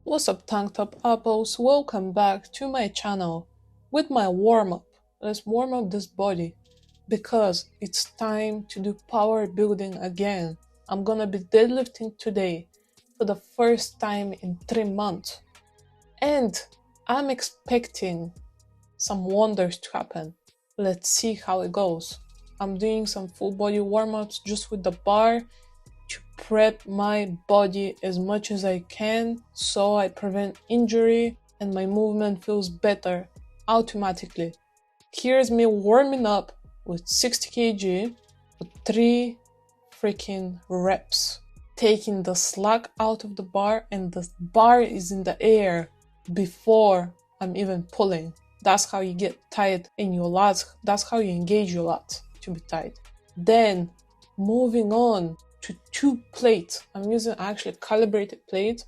What's up, tank top apples? Welcome back to my channel with my warm-up. Let's warm up this body because it's time to do power building again. I'm gonna be deadlifting today for the first time in 3 months, and I'm expecting some wonders to happen. Let's see how it goes. I'm doing some full body warm-ups just with the bar to prep my body as much as I can so I prevent injury and my movement feels better automatically. Here's me warming up with 60 kg for 3 freaking reps. Taking the slack out of the bar, and the bar is in the air before I'm even pulling. That's how you get tight in your lats. That's how you engage your lats to be tight. Then moving on to 2 plates. I'm using actually calibrated plates.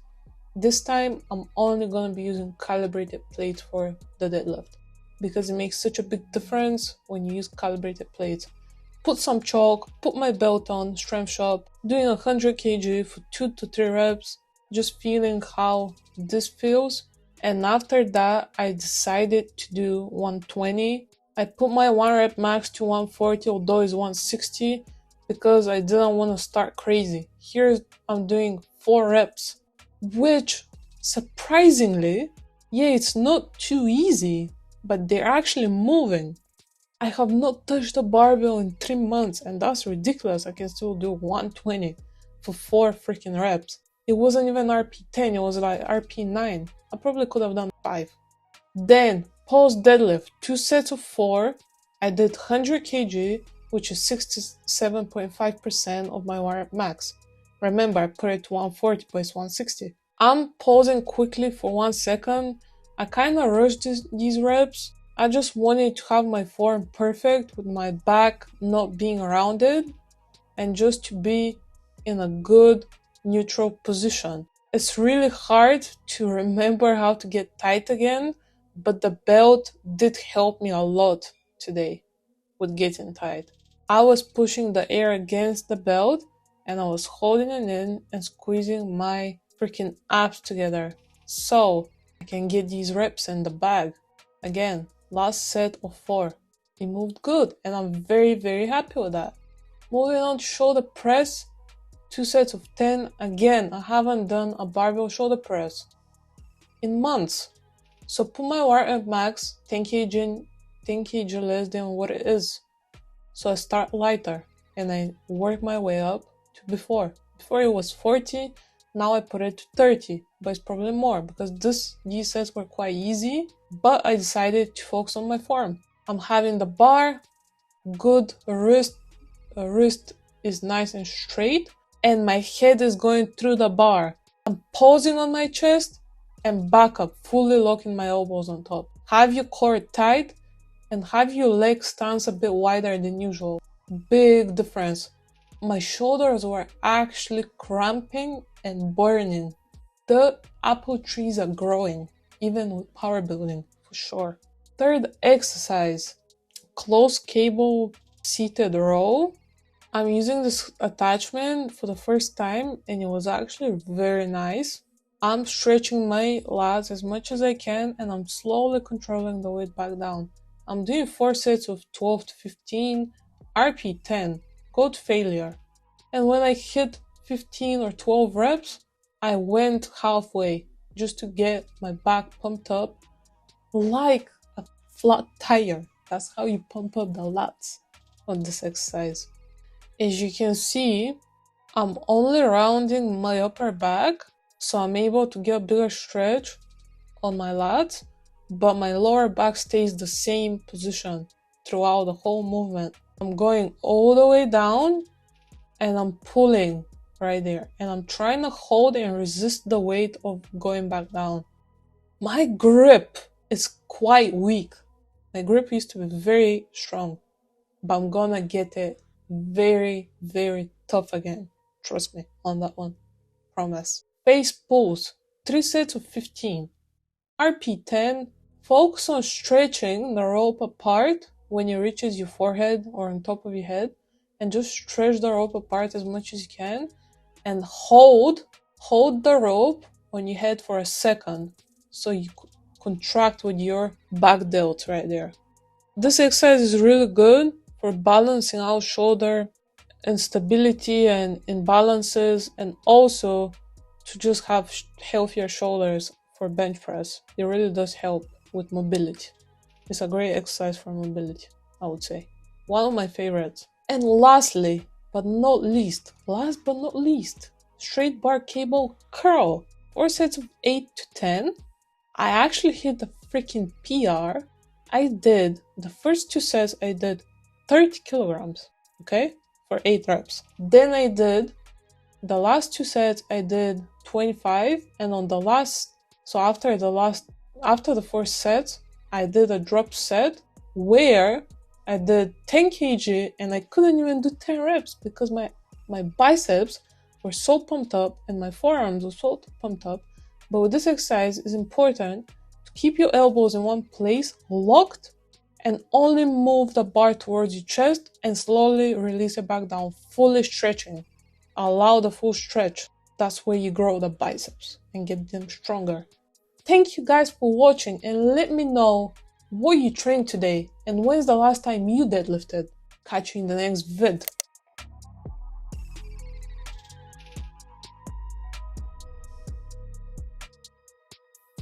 This time I'm only going to be using calibrated plates for the deadlift because it makes such a big difference when you use calibrated plates. Put some chalk, put my belt on, strength shop, doing 100 kg for 2 to 3 reps, just feeling how this feels. And after that, I decided to do 120. I put my 1 rep max to 140, although it's 160, because I didn't want to start crazy. Here I'm doing 4 reps, which surprisingly, yeah, it's not too easy, but they're actually moving. I have not touched a barbell in 3 months, and that's ridiculous. I can still do 120 for 4 freaking reps. It wasn't even RP10, it was like RP9. I probably could have done 5. Then, post deadlift, 2 sets of 4. I did 100 kg, which is 67.5% of my 1 rep max. Remember, I put it to 140, but it's 160. I'm pausing quickly for 1 second. I kind of rushed these reps. I just wanted to have my form perfect with my back not being rounded and just to be in a good neutral position. It's really hard to remember how to get tight again, but the belt did help me a lot today with getting tight. I was pushing the air against the belt and I was holding it in and squeezing my freaking abs together so I can get these reps in the bag. Again, last set of 4. It moved good and I'm very happy with that. Moving on to shoulder press, 2 sets of 10. Again, I haven't done a barbell shoulder press in months. So put my 1 rep max 10 kg less than what it is. So I start lighter and I work my way up to before. Before it was 40, now I put it to 30, but it's probably more because these sets were quite easy, but I decided to focus on my form. I'm having the bar, good wrist is nice and straight, and my head is going through the bar. I'm pausing on my chest and back up, fully locking my elbows on top. Have your core tight and have your leg stance a bit wider than usual. Big difference. My shoulders were actually cramping and burning. The apple trees are growing, even with power building, for sure. Third exercise, close cable seated row. I'm using this attachment for the first time and it was actually very nice. I'm stretching my lats as much as I can and I'm slowly controlling the weight back down. I'm doing 4 sets of 12 to 15, RP10, code failure. And when I hit 15 or 12 reps, I went halfway just to get my back pumped up like a flat tire. That's how you pump up the lats on this exercise. As you can see, I'm only rounding my upper back, so I'm able to get a bigger stretch on my lats, but my lower back stays the same position throughout the whole movement. I'm going all the way down and I'm pulling right there, and I'm trying to hold and resist the weight of going back down. My grip is quite weak. My grip used to be very strong, but I'm gonna get it very tough again. Trust me on that one. Promise. Face pulls, 3 sets of 15. RP10, focus on stretching the rope apart when it reaches your forehead or on top of your head, and just stretch the rope apart as much as you can and hold the rope on your head for a second, so you contract with your back delt right there. This exercise is really good for balancing out shoulder instability and imbalances, and also to just have healthier shoulders for bench press. It really does help with mobility. It's a great exercise for mobility, I would say. One of my favorites. And lastly, but not least, straight bar cable curl. 4 sets of 8 to 10. I actually hit the freaking PR. I did, the first 2 sets, I did 30 kilograms, okay, for 8 reps. Then I did, the last 2 sets, I did 25, and on the last, so after the 4 sets, I did a drop set where I did 10 kg and I couldn't even do 10 reps because my biceps were so pumped up and my forearms were so pumped up. But with this exercise, it's important to keep your elbows in one place, locked, and only move the bar towards your chest and slowly release it back down, fully stretching. Allow the full stretch. That's where you grow the biceps and get them stronger. Thank you guys for watching, and let me know what you trained today and when's the last time you deadlifted. Catch you in the next vid.